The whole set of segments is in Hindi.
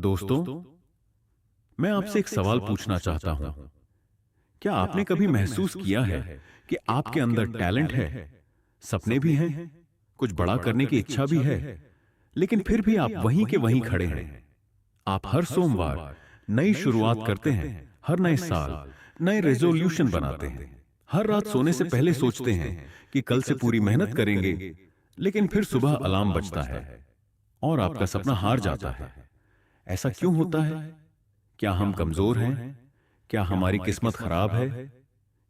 दोस्तों, मैं आपसे एक सवाल पूछना चाहता हूं। क्या आपने कभी महसूस किया है कि आपके अंदर टैलेंट है, सपने भी हैं, कुछ बड़ा करने की इच्छा भी है, लेकिन फिर भी आप वहीं के वहीं खड़े हैं? आप हर सोमवार नई शुरुआत करते हैं, हर नए साल नए रेजोल्यूशन बनाते हैं, हर रात सोने से पहले सोचते हैं कि कल से पूरी मेहनत करेंगे, लेकिन फिर सुबह अलार्म बजता है और आपका सपना हार जाता है। ऐसा क्यों होता है? क्या हम कमजोर हैं? क्या हमारी किस्मत खराब है?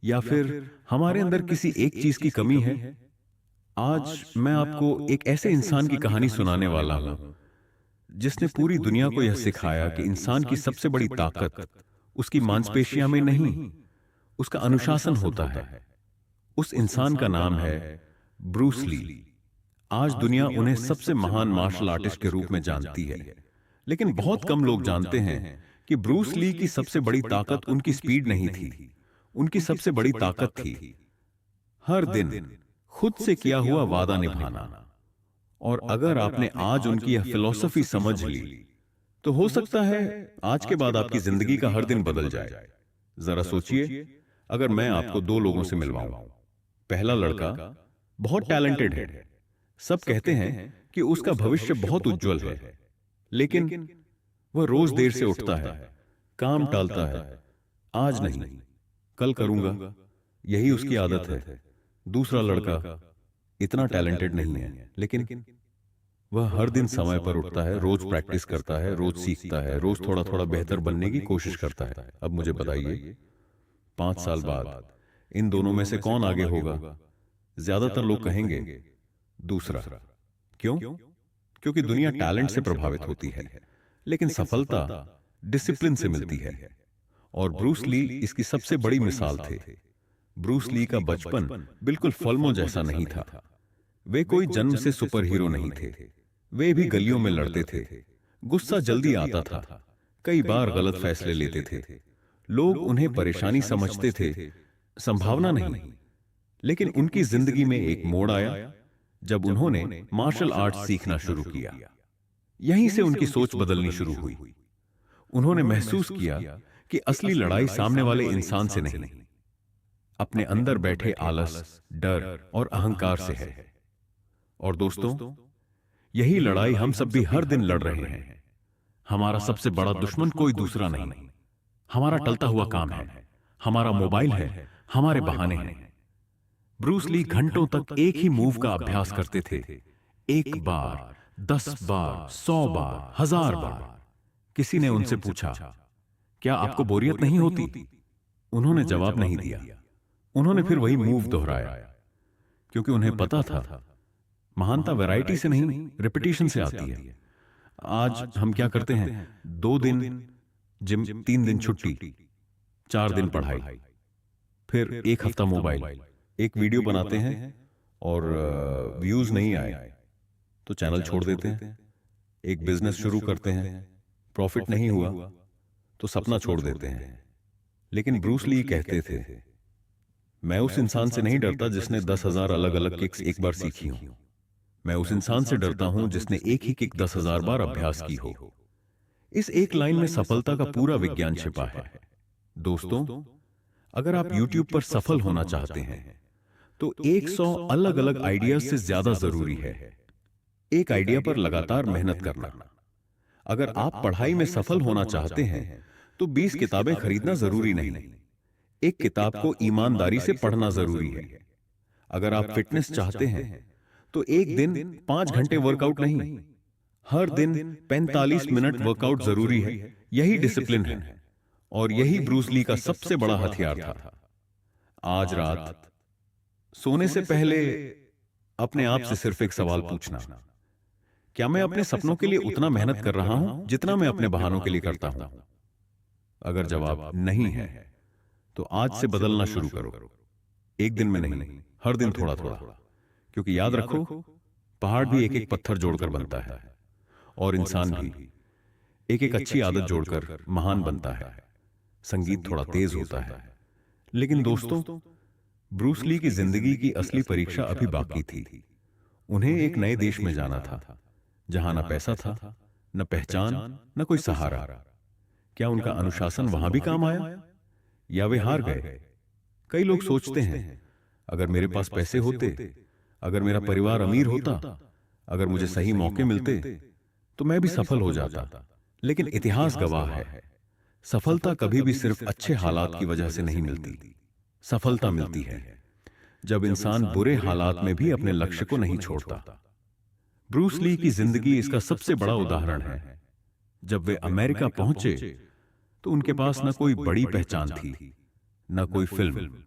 या फिर हमारे अंदर किसी एक चीज की कमी है? आज मैं आपको एक ऐसे इंसान की कहानी सुनाने वाला हूं जिसने पूरी दुनिया को यह सिखाया कि इंसान की सबसे बड़ी ताकत उसकी मांसपेशियां में नहीं, उसका अनुशासन होता है। उस इंसान का नाम है ब्रूस ली। आज दुनिया उन्हें सबसे महान मार्शल आर्टिस्ट के रूप में जानती है, लेकिन बहुत कम लोग जानते हैं कि ब्रूस ली की सबसे बड़ी ताकत उनकी स्पीड नहीं थी। उनकी सबसे बड़ी ताकत थी हर दिन खुद से किया हुआ वादा निभाना। और अगर आपने आज उनकी यह फिलॉसफी समझ ली, तो हो सकता है आज के बाद आपकी जिंदगी का हर दिन बदल जाए। जरा सोचिए, अगर मैं आपको दो लोगों से मिलवाऊं। पहला लड़का बहुत टैलेंटेड है, सब कहते हैं कि उसका भविष्य बहुत उज्जवल है, लेकिन वह रोज देर से उठता है, काम टालता है, आज नहीं कल करूंगा, यही उसकी आदत है। दूसरा लड़का इतना टैलेंटेड नहीं है, लेकिन वह हर दिन समय पर उठता है, रोज प्रैक्टिस करता है, रोज सीखता है, रोज थोड़ा थोड़ा बेहतर बनने की कोशिश करता है। अब मुझे बताइए, 5 साल बाद इन दोनों में से कौन आगे होगा? ज्यादातर लोग कहेंगे दूसरा। क्यों? क्योंकि दुनिया टैलेंट से प्रभावित होती है, लेकिन सफलता डिसिप्लिन से मिलती है। और ब्रूस ली इसकी सबसे बड़ी मिसाल थे। ब्रूस ली का बचपन बिल्कुल फिल्मों जैसा नहीं था। वे कोई जन्म से सुपर हीरो नहीं थे। वे भी गलियों में लड़ते थे, गुस्सा जल्दी आता था, कई बार गलत फैसले लेते थे। लोग उन्हें परेशानी समझते थे, संभावना नहीं। लेकिन उनकी जिंदगी में एक मोड़ आया जब उन्होंने मार्शल आर्ट्स सीखना शुरू किया। यहीं से उनकी सोच बदलनी शुरू हुई। उन्होंने महसूस किया कि असली लड़ाई सामने वाले इंसान से नहीं, अपने अंदर बैठे आलस, डर और अहंकार से है। और दोस्तों, यही लड़ाई हम सब भी हर दिन लड़ रहे हैं। हमारा सबसे बड़ा दुश्मन कोई दूसरा नहीं, हमारा टलता हुआ काम है, हमारा मोबाइल है, हमारे बहाने हैं। ब्रूस ली घंटों तक एक ही मूव का अभ्यास करते थे, 1 बार, 10 बार, 100 बार, 1000 बार। किसी ने उनसे पूछा, क्या आपको बोरियत नहीं होती? उन्होंने जवाब नहीं दिया। उन्होंने फिर वही मूव दोहराया, क्योंकि उन्हें पता था महानता वैरायटी से नहीं, रिपीटिशन से आती है। आज हम क्या करते हैं? 2 दिन जिम, 3 दिन छुट्टी, 4 दिन पढ़ाई, फिर 1 हफ्ता मोबाइल। एक वीडियो बनाते हैं और व्यूज नहीं आए तो चैनल छोड़ देते हैं। एक बिजनेस शुरू करते हैं, प्रॉफिट नहीं हुआ तो सपना छोड़ देते हैं। लेकिन ब्रूस ली कहते थे, मैं उस इंसान से नहीं डरता जिसने 10,000 अलग अलग किक्स एक बार सीखी हो। मैं उस इंसान से डरता हूं जिसने एक ही किक 10,000 बार अभ्यास की हो। इस एक लाइन में सफलता का पूरा विज्ञान छिपा है। दोस्तों, अगर आप YouTube पर सफल होना चाहते हैं तो 100 अलग अलग आइडियाज से ज्यादा जरूरी है एक आइडिया पर लगातार मेहनत करना। अगर आप पढ़ाई में सफल होना चाहते हैं तो 20 किताबें खरीदना जरूरी नहीं, एक किताब को ईमानदारी से पढ़ना जरूरी है। अगर आप फिटनेस चाहते हैं तो एक दिन 5 घंटे वर्कआउट नहीं, हर दिन 45 मिनट वर्कआउट जरूरी है। यही डिसिप्लिन है और यही ब्रूस ली का सबसे बड़ा हथियार था। आज रात सोने से पहले अपने आप से सिर्फ एक सवाल पूछना, क्या मैं अपने सपनों के लिए उतना मेहनत कर रहा हूं जितना मैं अपने बहानों के लिए करता हूं? अगर जवाब नहीं है तो आज से बदलना शुरू करो। एक दिन में नहीं, हर दिन थोड़ा थोड़ा। क्योंकि याद रखो, पहाड़ भी एक एक पत्थर जोड़कर बनता है और इंसान भी एक एक अच्छी आदत जोड़कर महान बनता है। संगीत थोड़ा तेज होता है, लेकिन दोस्तों, ब्रूस ली की जिंदगी की असली परीक्षा अभी बाकी थी। उन्हें एक नए देश में जाना था, जहां ना पैसा था, न पहचान, न कोई सहारा। क्या उनका अनुशासन वहां भी काम आया, या वे हार गए? कई लोग सोचते हैं, अगर मेरे पास पैसे होते, अगर मेरा परिवार अमीर होता, अगर मुझे सही मौके मिलते, तो मैं भी सफल हो जाता। लेकिन इतिहास गवाह है, सफलता कभी भी सिर्फ अच्छे हालात की वजह से नहीं मिलती। सफलता मिलती है जब इंसान बुरे हालात में भी अपने लक्ष्य को नहीं छोड़ता। ब्रूस ली की जिंदगी इसका सबसे बड़ा उदाहरण है। जब वे अमेरिका पहुंचे तो उनके पास न कोई बड़ी पहचान थी, न कोई फिल्म,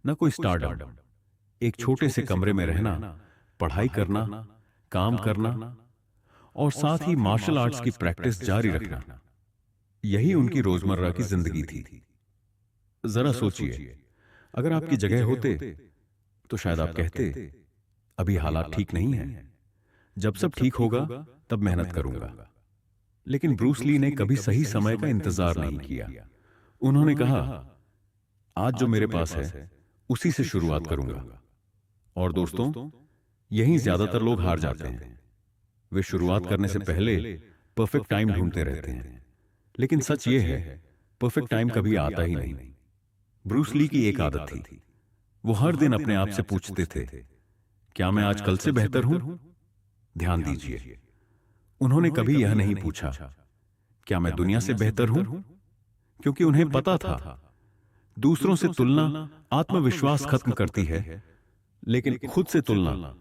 न कोई स्टारडम। एक छोटे से कमरे में रहना, पढ़ाई करना, काम करना और साथ ही मार्शल आर्ट्स की प्रैक्टिस जारी रखना, यही उनकी रोजमर्रा की जिंदगी थी। जरा सोचिए, अगर आपकी जगह होते तो शायद आप कहते, अभी हालात ठीक नहीं है, जब सब ठीक होगा तब मेहनत करूंगा। लेकिन ब्रूस ली ने कभी सही समय का इंतजार नहीं किया। उन्होंने कहा, आज जो मेरे पास है उसी से शुरुआत करूंगा। और दोस्तों, यहीं ज्यादातर लोग हार जाते हैं। वे शुरुआत करने से पहले परफेक्ट टाइम ढूंढते रहते हैं, लेकिन सच यह है, परफेक्ट टाइम कभी आता ही नहीं। ब्रूस ली की एक आदत थी, वो हर दिन अपने आप से पूछते थे, क्या मैं आज कल से बेहतर हूं? ध्यान दीजिए, उन्होंने कभी यह नहीं पूछा, क्या मैं दुनिया से बेहतर हूं? क्योंकि उन्हें पता था, दूसरों से तुलना आत्मविश्वास खत्म करती है, लेकिन खुद से तुलना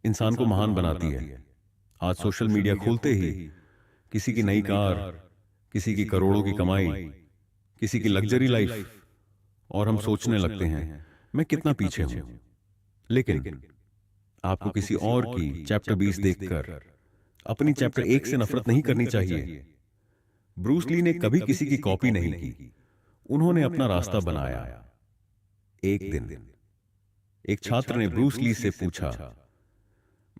इंसान को महान बनाती है। आज सोशल मीडिया खोलते ही किसी की नई कार, किसी की करोड़ों की कमाई, किसी की लग्जरी लाइफ, और हम सोचने लगते हैं, मैं कितना पीछे हूं। लेकिन आपको किसी और की चैप्टर 20 देखकर अपनी चैप्टर 1 से नफरत नहीं करनी चाहिए। ब्रूस ली ने कभी किसी की कॉपी नहीं की, उन्होंने अपना रास्ता बनाया। एक दिन एक छात्र ने ब्रूस ली से पूछा,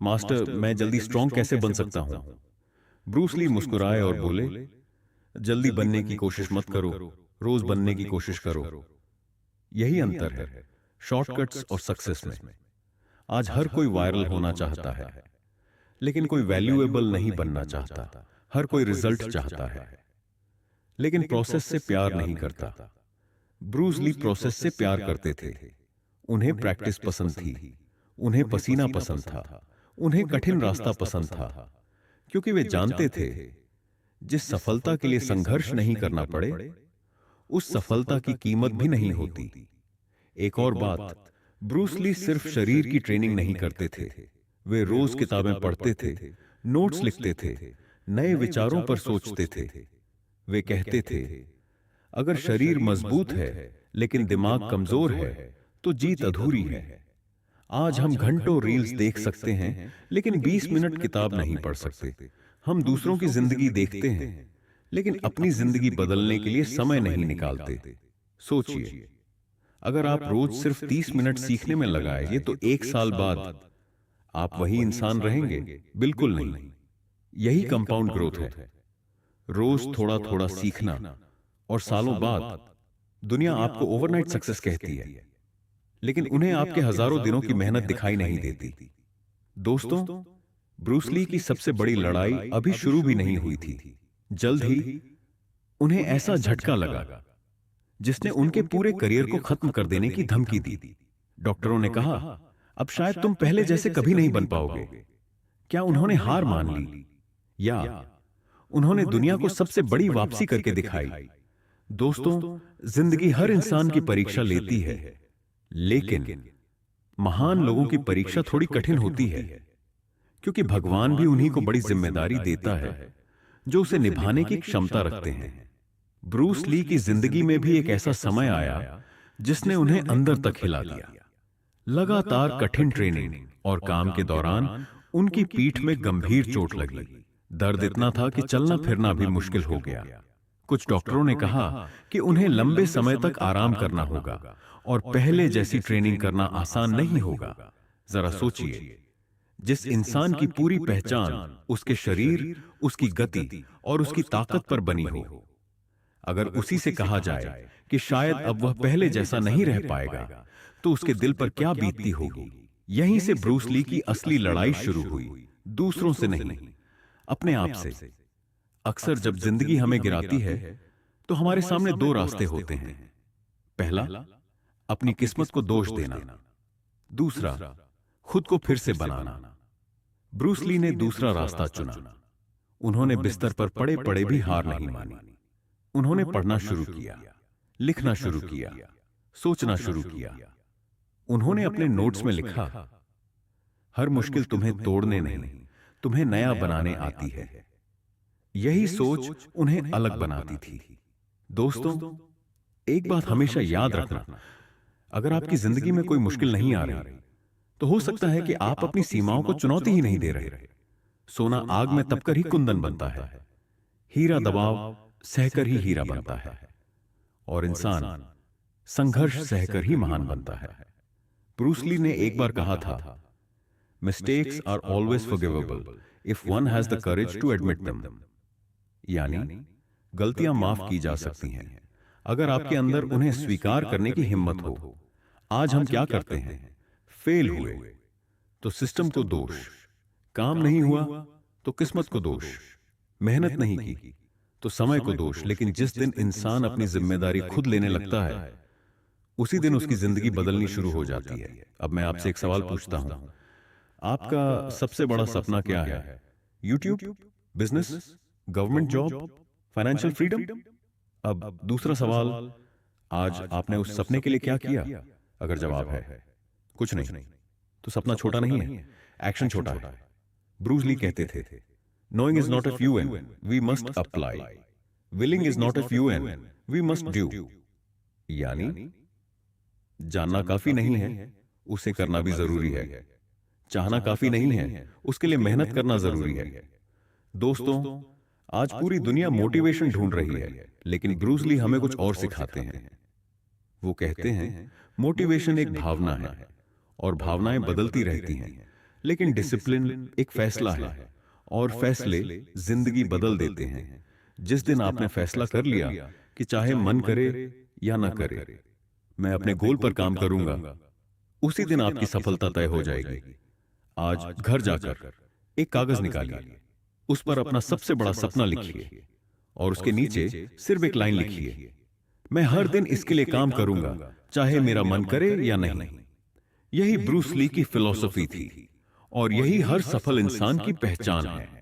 मास्टर, मैं जल्दी स्ट्रांग कैसे बन सकता हूं? ब्रूस ली मुस्कुराए और बोले, जल्दी बनने की कोशिश मत करो, रोज बनने की कोशिश करो। यही अंतर है शॉर्टकट्स और सक्सेस में। आज हर कोई वायरल होना चाहता है, लेकिन कोई वैल्यूएबल नहीं बनना चाहता। हर कोई रिजल्ट चाहता है, लेकिन प्रोसेस से प्यार नहीं करता। ब्रूस ली प्रोसेस से प्यार करते थे। उन्हें प्रैक्टिस पसंद थी, उन्हें पसीना पसंद था, उन्हें कठिन रास्ता पसंद था, क्योंकि वे जानते थे, जिस सफलता के लिए संघर्ष नहीं करना पड़े, उस सफलता की कीमत भी नहीं होती। एक और बात, ब्रूस ली सिर्फ शरीर की ट्रेनिंग नहीं करते थे, वे रोज किताबें पढ़ते थे, नोट्स लिखते थे, नए विचारों पर सोचते थे। वे कहते थे, अगर शरीर मजबूत है लेकिन दिमाग कमजोर है तो जीत अधूरी है। आज हम घंटों रील्स देख सकते हैं, लेकिन 20 मिनट किताब नहीं पढ़ सकते। हम दूसरों की जिंदगी देखते हैं, लेकिन अपनी जिंदगी बदलने के लिए समय नहीं निकालते। सोचिए, अगर आप रोज सिर्फ 30 मिनट सीखने में लगाएंगे तो 1 साल बाद आप वही इंसान रहेंगे? बिल्कुल नहीं। यही कंपाउंड ग्रोथ है। रोज थोड़ा थोड़ा सीखना, और सालों बाद दुनिया आपको ओवरनाइट सक्सेस कहती है, लेकिन उन्हें आपके हजारों दिनों की मेहनत दिखाई नहीं देती। दोस्तों, ब्रूस ली की सबसे बड़ी लड़ाई अभी शुरू भी नहीं हुई थी। जल्द ही उन्हें ऐसा झटका लगा जिसने उनके पूरे करियर को खत्म कर देने की धमकी दी। डॉक्टरों ने कहा, अब शायद तुम पहले जैसे कभी नहीं बन पाओगे। क्या उन्होंने हार मान ली, या उन्होंने दुनिया को सबसे बड़ी वापसी करके दिखाई? दोस्तों, जिंदगी हर इंसान की परीक्षा लेती है, लेकिन महान लोगों की परीक्षा थोड़ी कठिन होती है, क्योंकि भगवान भी उन्हीं को बड़ी जिम्मेदारी देता है जो उसे निभाने की क्षमता रखते हैं। ब्रूस ली की जिंदगी में भी एक ऐसा समय आया जिसने उन्हें अंदर तक हिला दिया। लगातार कठिन ट्रेनिंग और काम के दौरान उनकी पीठ में गंभीर चोट लगी। दर्द इतना था कि चलना फिरना भी मुश्किल हो गया। कुछ डॉक्टरों ने कहा कि उन्हें लंबे समय तक आराम करना होगा और पहले जैसी ट्रेनिंग करना आसान नहीं होगा। जरा सोचिए, जिस इंसान की पूरी पहचान उसके शरीर, उसकी गति और उसकी ताकत पर बनी हो, अगर उसी से कहा जाए कि शायद अब वह पहले जैसा नहीं रह पाएगा, तो उसके दिल पर क्या बीतती होगी। यहीं से ब्रूस ली की असली लड़ाई शुरू हुई, दूसरों से नहीं, अपने आप से। अक्सर जब जिंदगी हमें गिराती है तो हमारे सामने दो रास्ते होते हैं। पहला, अपनी किस्मत को दोष देना। दूसरा, खुद को फिर से बनाना। ब्रूस ली ने दूसरा रास्ता चुना। उन्होंने बिस्तर पर पड़े पड़े भी हार नहीं मानी। उन्होंने पढ़ना शुरू किया, लिखना शुरू किया, सोचना शुरू किया। उन्होंने अपने नोट्स में लिखा, हर मुश्किल तुम्हें तोड़ने नहीं, तुम्हें नया बनाने आती है। यही सोच उन्हें अलग बनाती थी। दोस्तों, एक बात हमेशा याद रखना, अगर आपकी जिंदगी में कोई मुश्किल नहीं आ रही तो हो सकता है कि आप अपनी सीमाओं को चुनौती ही नहीं दे रहे। सोना आग में तपकर ही कुंदन बनता है, हीरा दबाव सहकर ही हीरा बनता है, और इंसान संघर्ष सहकर ही महान बनता है। ब्रूस ली ने एक बार कहा था, mistakes are always forgivable if one has the courage to admit them. यानी गलतियां माफ की जा सकती हैं अगर आपके अंदर उन्हें स्वीकार करने की हिम्मत हो। आज हम क्या करते हैं? फेल हुए तो सिस्टम को दोष, काम नहीं हुआ तो किस्मत को दोष, मेहनत नहीं की तो समय को दोष। लेकिन जिस दिन इंसान अपनी जिम्मेदारी खुद लेने लगता है, उसी दिन उसकी जिंदगी बदलनी शुरू हो जाती है। अब मैं आपसे एक सवाल पूछता हूं, आपका सबसे बड़ा सपना क्या है? YouTube, business, government job, financial freedom? अब दूसरा सवाल, आज आपने उस सपने के लिए क्या किया? अगर जवाब है कुछ नहीं, तो सपना छोटा नहीं है, एक्शन छोटा है। ब्रूस ली कहते थे, knowing is not enough, we must apply. Willing is not enough, we must do. यानी जानना काफी नहीं है, उसे करना भी जरूरी है। चाहना काफी नहीं है, उसके लिए मेहनत करना जरूरी है। दोस्तों, आज पूरी दुनिया मोटिवेशन ढूंढ रही है, लेकिन ब्रूस ली हमें कुछ और सिखाते हैं। वो कहते हैं, मोटिवेशन एक भावना है और भावनाएं बदलती रहती हैं, लेकिन डिसिप्लिन एक फैसला है और फैसले जिंदगी बदल देते हैं। जिस दिन आपने फैसला कर लिया कि चाहे मन करे या ना करे, मैं अपने गोल पर काम करूंगा, उसी दिन आपकी सफलता तय हो जाएगी। आज घर जाकर एक कागज निकालिए, उस पर अपना सबसे बड़ा सपना लिखिए और उसके नीचे सिर्फ एक लाइन लिखिए, मैं हर दिन इसके लिए काम करूंगा, चाहे मेरा मन करे या नहीं। यही ब्रूस ली की फिलॉसफी थी और यही हर सफल इंसान की पहचान है।